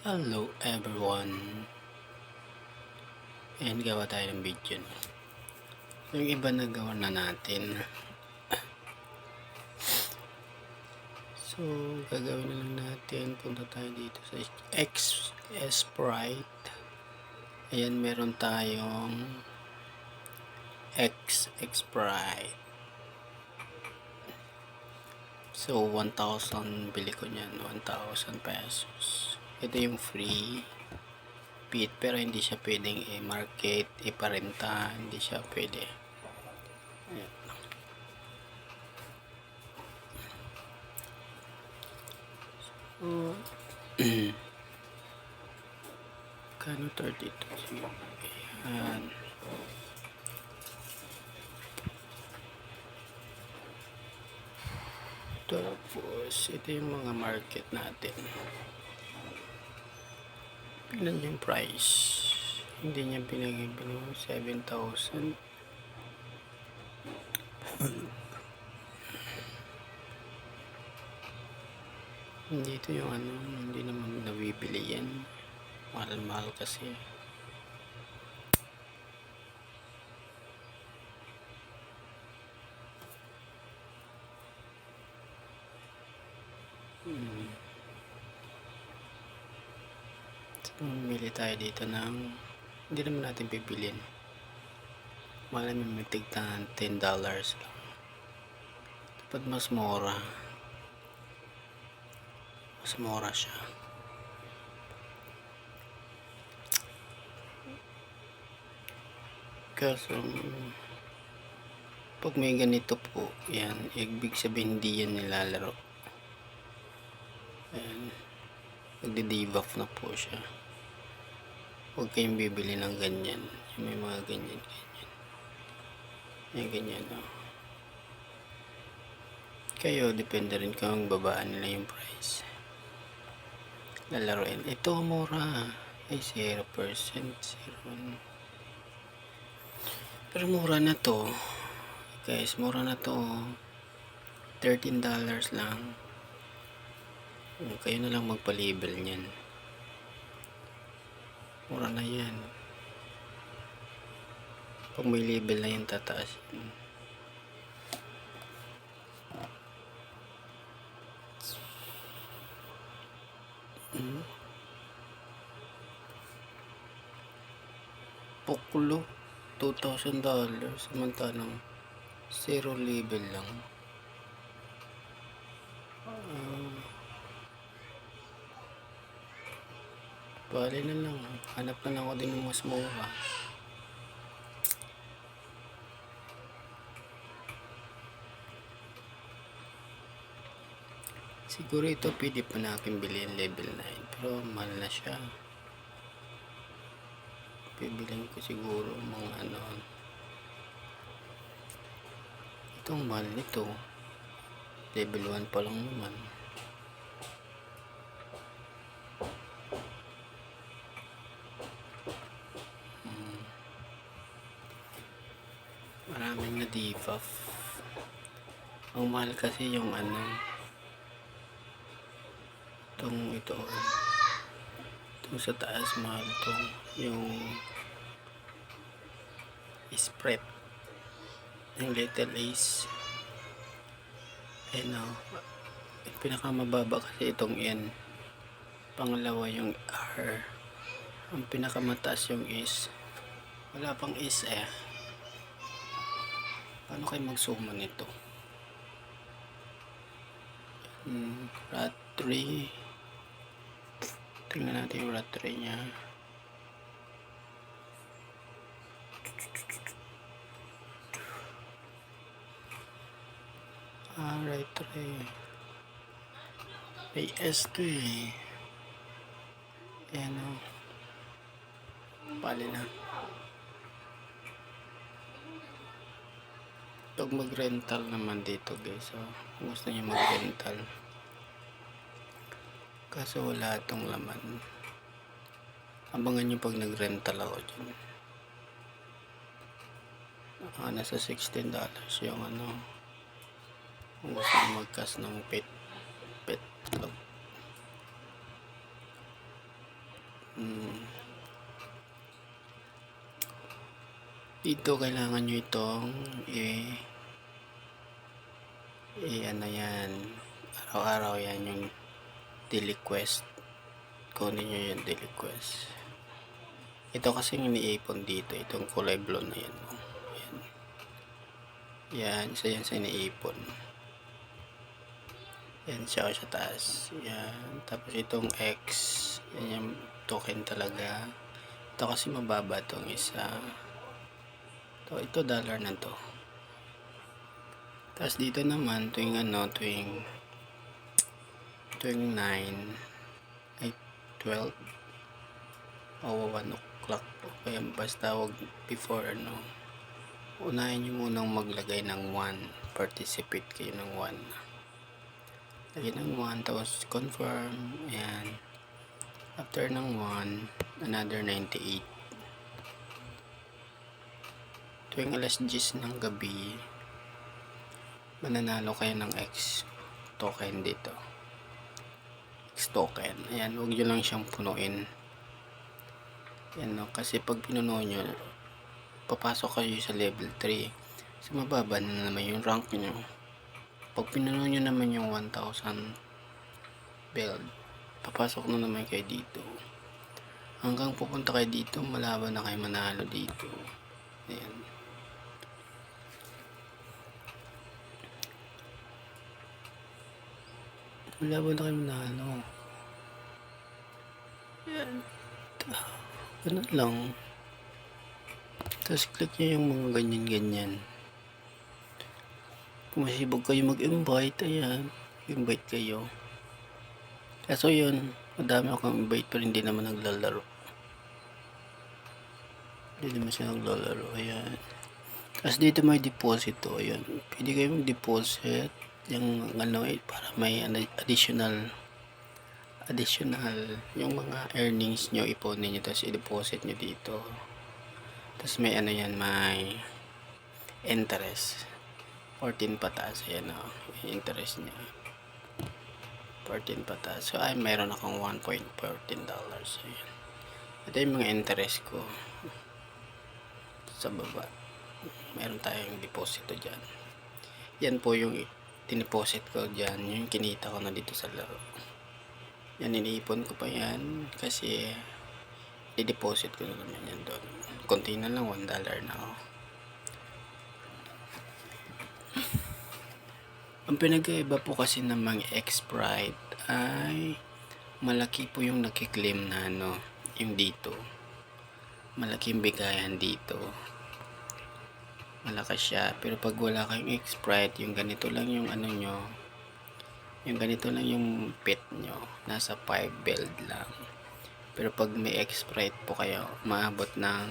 Hello everyone. Ayan, gawa tayo ng video. Yung iba nagawa na natin. So, gagawin na lang natin. Punta tayo dito sa Sprite. Ayan, meron tayong Sprite. So, 1,000 bili ko niyan. 1,000 pesos. Ito yung free bit, pero hindi siya pwedeng i-market, iparenta, hindi siya pwede. Ayan. So, kano 32? Ayan. Tapos, ito yung mga market natin. Ilan yung price? Hindi niya pinag-ibig 7,000. Hindi ito yung hindi naman nabibili yan. Mahal-mahal kasi. So, mamili tayo dito ng hindi naman natin pipilin. Malamang may tigtan $10 lang. Dapat mas mura. Mas mura siya. Kaso pag may ganito po, yan, ibig sabihin hindi yan nilalaro. Ayan, magdi-debuff na po siya. Huwag kayong bibili ng ganyan. May mga ganyan. Yan, ganyan, oh. Kayo, depende rin kung babaan nila yung price. Lalaroin. Ito, mura. Ay, 0%. 0. Pero mura na to. Guys, mura na to. $13 lang. Kayo na lang magpa-label niyan. Mura na yan. Pag may label na yan, tataas yan. Puklo $2,000, samantalang 0 label lang. Bali na lang, hanap na lang ako din ng mas mura. Siguro ito pwede pa na akin bilhin level 9, pero mahal na siya. Bibilhin ko siguro mga itong mahal nito, level 1 pa lang naman. Maraming na debuff. Ang mahal kasi yung itong sa taas, mahal itong yung spread yung Little Ace. Ayun, yung pinakamababa kasi itong N, pangalawa yung R, ang pinakamataas yung S. Wala pang S paano kayo magsuma nito? Rat 3. Tingnan natin yung rat 3 nya. Rat 3 may S2 ayan pali na. Pag mag-rental naman dito guys, gusto niyo mag-rental kaso wala itong laman, abangan nyo pag nag-rental ako dyan. Nasa $16 yung kung gusto nyo mag-cast ng pet club. Dito kailangan nyo itong ano yan, araw-araw yan yung daily quest. Kunin nyo yung daily quest. Ito kasi iniipon dito, itong kulay blue na yan. Yan, isa yan sa iniipon. Yan siya sa taas. Yan, tapos itong X, yan yung token talaga. Ito kasi mababa itong isa. Ito dollar na to. Tapos dito naman tuwing 9 ay 12 o 1 o'clock o kaya basta wag before unahin nyo munang maglagay ng 1, participate kayo ng 1, lagay ng 1 tapos confirm. Ayan, after ng 1 another 98. Tuwing alas 10 ng gabi mananalo kayo ng X token dito. X token, ayan, huwag nyo lang siyang punuin. Yan kasi pag pinuno nyo, papasok kayo sa level 3. So mababa na naman yung rank nyo. Pag pinuno nyo naman yung 1000 build, papasok na naman kayo dito. Hanggang pupunta kayo dito, malaban na kayo manalo dito. Ayan. Malaban na kayo manalo. Ayan. Ganun lang. Tapos click nyo yung mga ganyan-ganyan. Kung masibog kayo mag-invite, ayan, invite kayo. Kaso yun, madami akong invite pero hindi naman naglalaro. Hindi naman siya naglalaro, ayan. Tapos dito may deposit to, ayan. Pwede kayo mag-deposit yung para may additional yung mga earnings nyo iponin nyo tapos i-deposit nyo dito. Tapos may may interest 14 pataas. Ayan yung interest nya 14 pataas. So ay mayroon akong $1.14. Ayan, ito yung mga interest ko sa baba. Meron tayong deposito dyan. Yan po yung dineposit ko dyan, yung kinita ko na dito sa laro. Yan, iniipon ko pa yan kasi i-deposit ko na naman yan doon. Konti na lang, $1 na ako. Ang pinagkaiba po kasi ng mga X-Sprite ay malaki po yung nakiklaim na yung dito. Malaking bigayan dito. Malakas siya. Pero pag wala kayong X-Sprite, yung ganito lang yung yung ganito lang yung pet nyo, nasa 5 build lang. Pero pag may X-Sprite po kayo, maabot ng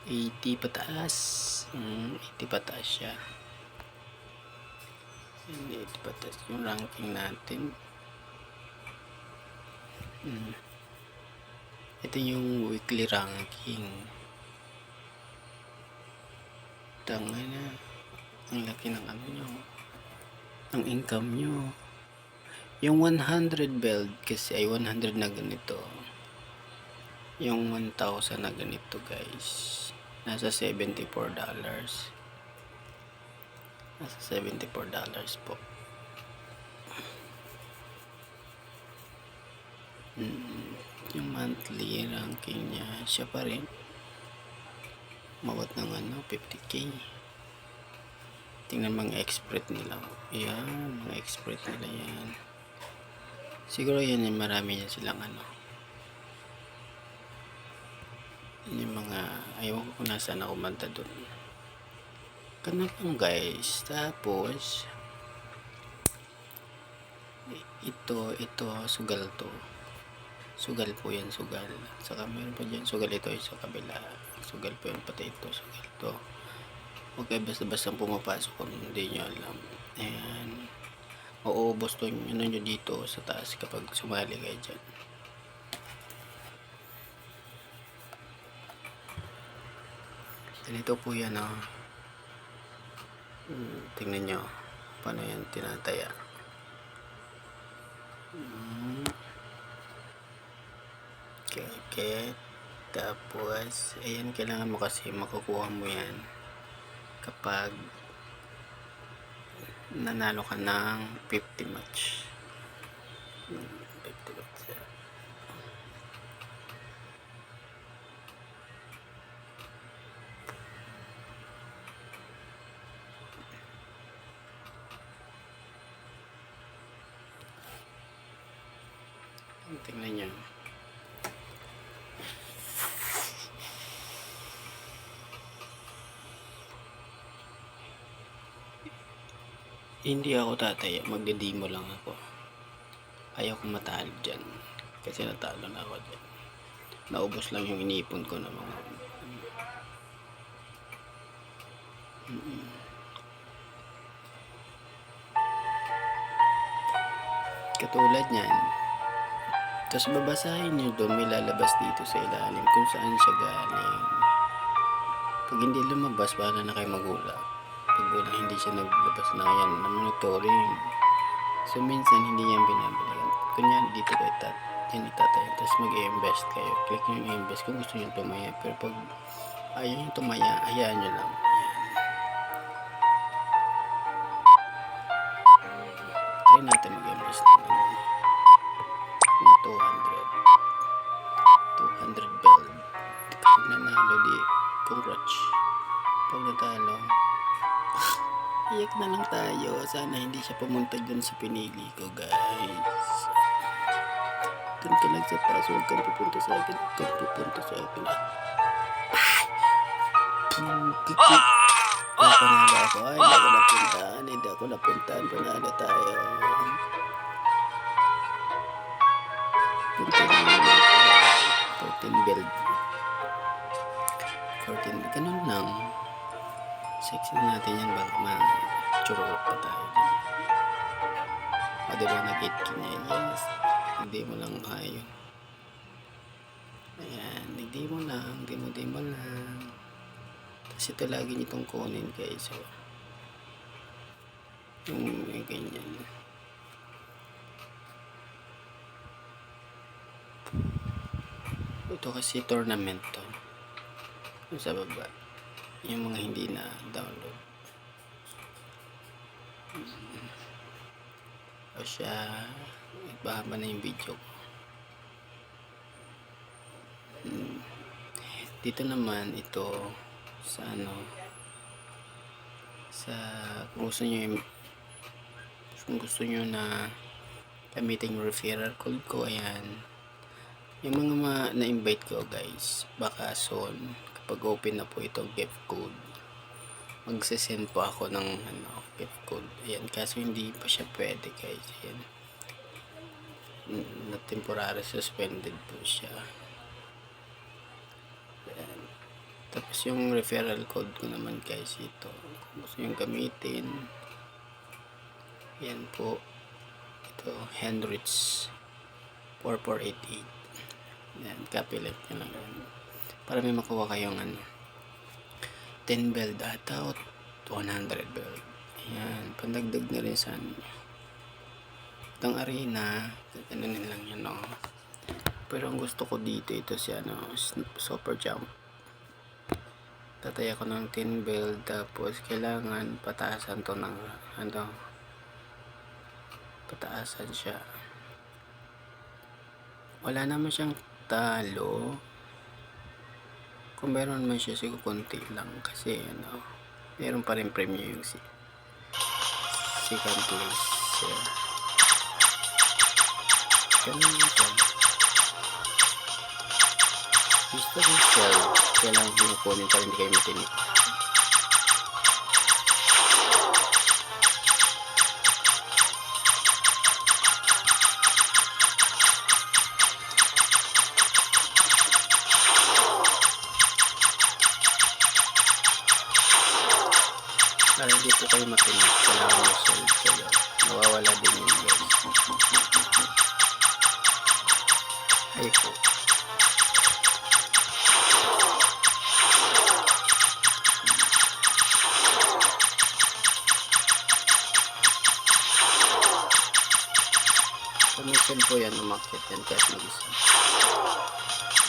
80 pataas. 80 pataas siya. 80 pataas yung ranking natin. Ito yung weekly ranking. Tangay na, ang laki ng nyo, ang income nyo. Yung 100 build kasi ay 100 na ganito. Yung 1000 na ganito guys, nasa $74. Nasa $74 po. Yung monthly ranking nya siya pa rin mawat ng 50k. Tingnan mga expert nila. Yan, mga expert nila yan. Siguro yan yung marami yan silang yung mga, ayaw ko kung nasaan ako manta dun. Ganun lang guys. Tapos ito sugal to. Sugal po yan, sugal. Saka meron pa dyan sugal, ito yung sa kabila. Sugal po yan, pati ito sugal to. Okay, basta pumapasok kung hindi nyo alam. Ayan, mauubos to yung nyo dito sa taas kapag sumali kayo dyan. Ganito po yan tingnan nyo paano yan tinataya. Okay. Tapos, ayan, kailangan mo kasi makukuha mo yan kapag nanalo ka ng 50 match. 50 match. Tingnan nyo. Hindi ako tataya, magdedemo lang ako. Ayaw ko matalo dyan. Kasi natalo na ako dyan. Naubos lang yung inipon ko na mga katulad yan. Tapos babasahin nyo doon, may lalabas dito sa ilalim kung saan siya galing. Pag hindi lumabas, bahala na kayo magulat. Pag hindi siya naglabas na yan na monitoring. So minsan hindi yan binabalikan. Kunyari dito kayo yan itatayin. Tapos mag-i-invest kayo. Click nyo yung invest kung gusto nyo tumaya. Pero pag ayaw nyo tumaya, hayaan nyo lang. Try natin mag-invest ng 200 bell. Pag nanalo, di congrats. Pag natalo, iyak na lang tayo. Sana hindi siya pumunta dun sa pinili ko, guys. Doon ka lang sa taas. Huwag kang pupunta sa akin. Huwag kang pupunta sa akin. Panalo ako. Ay, hindi ako napuntahan. Hindi ako napuntahan. Panalo tayo. Punta na 14 build. 14. Ganun lang. Sexy natin yan. Baka ma-churot pa tayo dyan. O diba nag-8 niya? Yes. Nag-demo lang kayo. Ayan. Nag-demo lang. Demo lang. Tapos ito lagi nitong kunin guys. So, yung ganyan. Ito kasi tournament to. Yung sa baba. Yung mga hindi na download. O siya. Bahaba na yung video ko. Dito naman ito sa sa kung gusto nyo na gamitin yung referral code ko, ayan. Yung mga na-invite ko guys, baka soon kapag open na po itong gift code, magsisend po ako ng gift code. Ayan, kaso hindi pa siya pwede guys. Ayan, na temporary suspended po siya. Ayan. Tapos yung referral code ko naman guys, ito kung gusto yung gamitin, yan po, ito Henrich 4488. yan, copy link nyo lang yan para may makuha kayong 10 bell data o 100 bell. Ayan, pandagdag na rin sa itong arena, ganonin lang yan pero ang gusto ko dito ito si super jump. Tataya ko ng 10 bell, tapos kailangan pataasan to ng pataasan siya. Wala naman siyang talo. Kung meron man siya siguro konti lang kasi meron pa rin premium yung second place. Ganun siya. Gusto ko siya. Kailangan pinukunin para hindi kayo matinik. Para hindi po kayo matinik, kailangan ma-solve kayo. Nawawala din yung game. Ay po. Minsan po yan, umakit yan kahit mag-isa.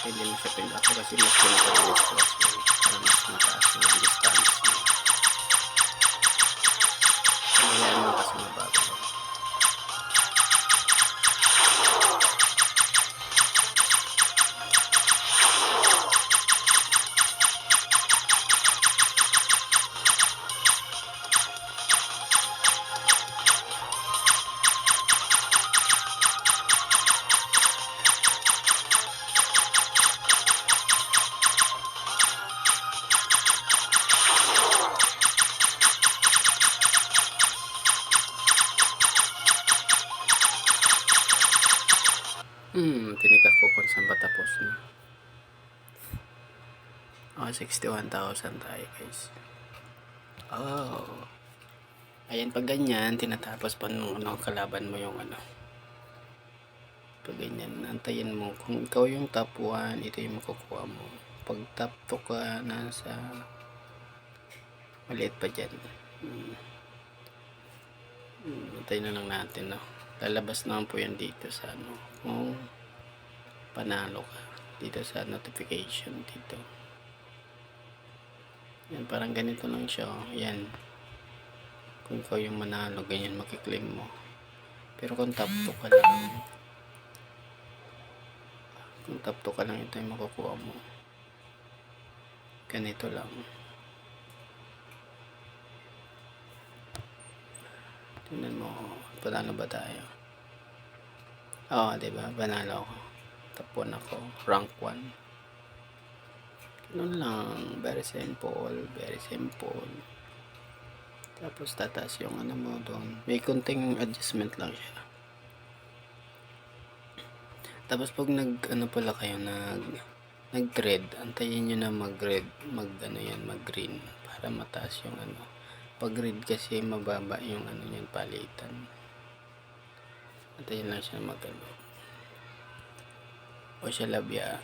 Hindi mo siya pinaka kasi mas pinaka-release ko kasi para mas mataas yung distance niya. Hayaan mo kasi mabagal. Tinikak ko kung saan ba tapos na. 61,000 tayo guys. Ayan, pag ganyan, tinatapos pa nung kalaban mo yung Pag ganyan, antayin mo. Kung ikaw yung top 1, ito yung makukuha mo. Pag top 2 ka, nasa maliit pa dyan. Antayin na lang natin, no? Lalabas naman po yan dito sa kung panalo ka. Dito sa notification dito. Yan, parang ganito lang siya. Yan. Kung ikaw yung manalo, ganyan makiklaim mo. Pero kung top 2 ka lang, ito yung makukuha mo. Ganito lang. Tingnan mo, panalo ba tayo? Diba? Panalo ako. Top 1 ako. Rank 1. Ganun lang. Very simple. Very simple. Tapos tataas yung mo doon. May konting adjustment lang siya. Tapos pag pala kayo nag-red, antayin nyo na mag-red, mag-green para mataas yung Pag red kasi mababa yung yan palitan. Antayin lang siya o siya labya.